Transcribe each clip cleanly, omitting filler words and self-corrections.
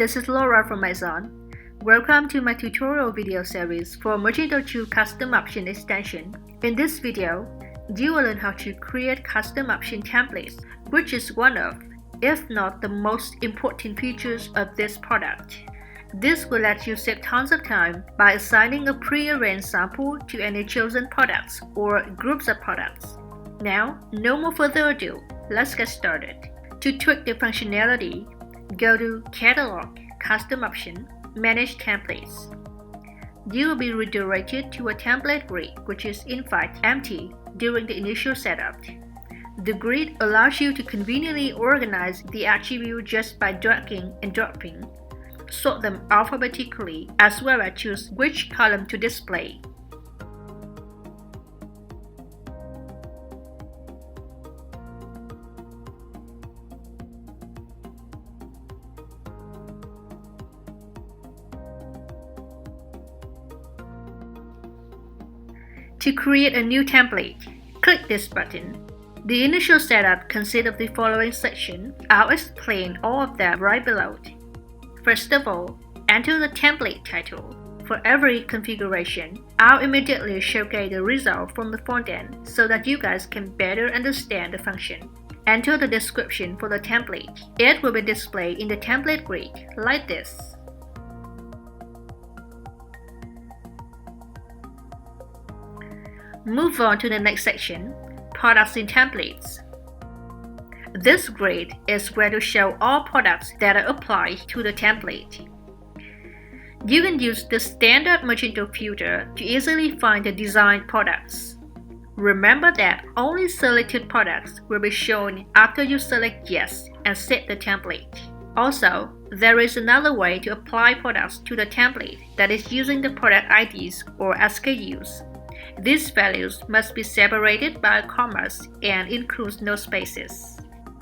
this is Laura from Magezon. Welcome to my tutorial video series for Magento 2 custom option extension. In this video, you will learn how to create custom option templates, which is one of, if not the most important features of this product. This will let you save tons of time by assigning a pre-arranged sample to any chosen products or groups of products. Now, no more further ado, let's get started. To tweak the functionality, go to Catalog, Custom Option, Manage Templates. You will be redirected to a template grid, which is in fact empty during the initial setup. The grid allows you to conveniently organize the attributes just by dragging and dropping, sort them alphabetically, as well as choose which column to display. To create a new template, click this button. The initial setup consists of the following section. I'll explain all of them right below. First of all, enter the template title. For every configuration, I'll immediately showcase the result from the front end so that you guys can better understand the function. Enter the description for the template. It will be displayed in the template grid like this. Move on to the next section, Products in Templates. This grid is where to show all products that are applied to the template. You can use the standard Magento filter to easily find the designed products. Remember that only selected products will be shown after you select Yes and set the template. Also, there is another way to apply products to the template, that is using the product IDs or SKUs. These values must be separated by commas and include no spaces.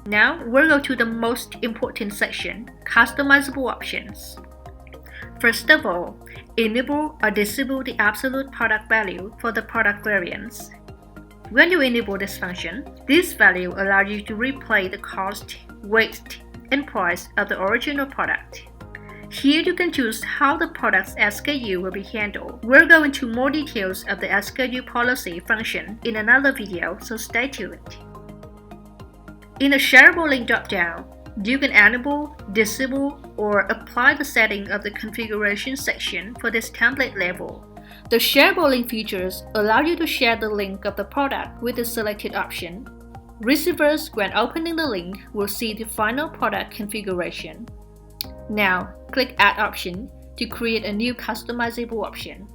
Now we'll go to the most important section, customizable options. First of all, enable or disable the absolute product value for the product variants. When you enable this function, this value allows you to replay the cost, weight, and price of the original product. Here you can choose how the product's SKU will be handled. We'll go into more details of the SKU policy function in another video, so stay tuned. In the Shareable link drop-down, you can enable, disable, or apply the setting of the configuration section for this template level. The Shareable link features allow you to share the link of the product with the selected option. Receivers, when opening the link, will see the final product configuration. Now, click Add option to create a new customizable option.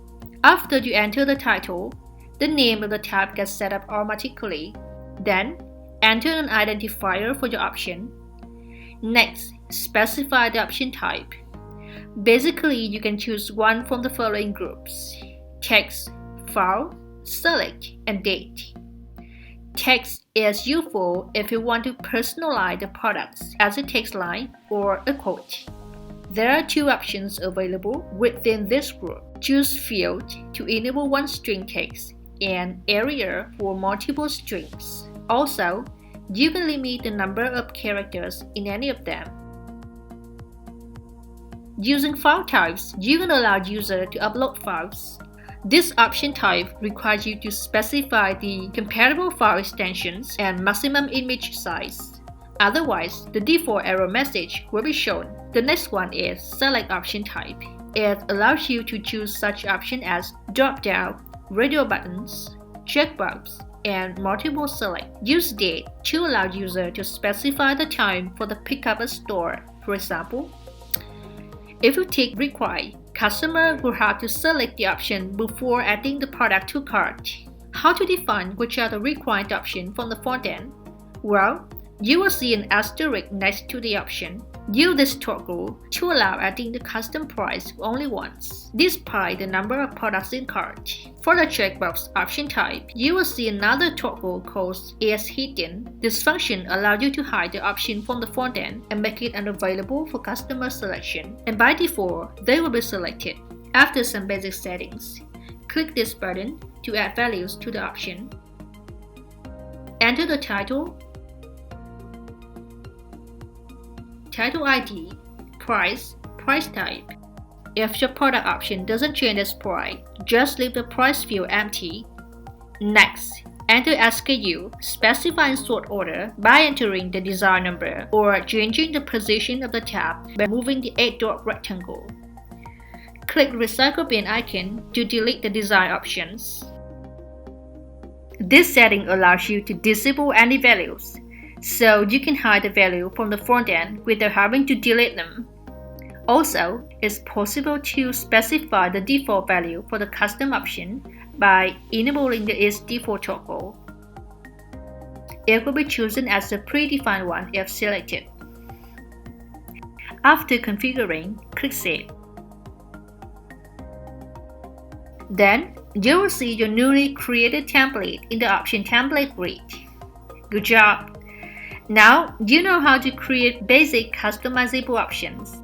After you enter the title, the name of the tab gets set up automatically. Then, enter an identifier for your option. Next, specify the option type. Basically, you can choose one from the following groups: text, file, select, and date. Text is useful if you want to personalize the products as a text line or a quote. There are two options available within this group. Choose field to enable one string text and area for multiple strings. Also, you can limit the number of characters in any of them. Using file types, you can allow users to upload files. This option type requires you to specify the compatible file extensions and maximum image size. Otherwise, the default error message will be shown. The next one is Select option type. It allows you to choose such options as drop-down, radio buttons, checkbox, and multiple select. Use date to allow user to specify the time for the pickup and store. For example, if you tick required, customer will have to select the option before adding the product to cart. How to define which are the required options from the front end? Well, you will see an asterisk next to the option. Use this toggle to allow adding the custom price only once, despite the number of products in cart. For the checkbox option type, you will see another toggle called is hidden. This function allows you to hide the option from the front end and make it unavailable for customer selection. And by default, they will be selected. After some basic settings, click this button to add values to the option. Enter the title, title ID, price, price type. If your product option doesn't change its price, just leave the price field empty. Next, enter SKU, specify and sort order by entering the desired number or changing the position of the tab by moving the 8-dot rectangle. Click the Recycle Bin icon to delete the desired options. This setting allows you to disable any values, so you can hide the value from the front end without having to delete them. Also, it's possible to specify the default value for the custom option by enabling the Is Default toggle. It will be chosen as the predefined one if selected. After configuring, click Save. Then, you will see your newly created template in the option Template Grid. Good job! Now, you know how to create basic customizable options.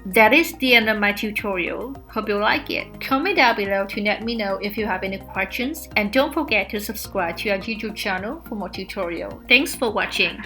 That is the end of my tutorial. Hope you like it. Comment down below to let me know if you have any questions, and don't forget to subscribe to our YouTube channel for more tutorials. Thanks for watching.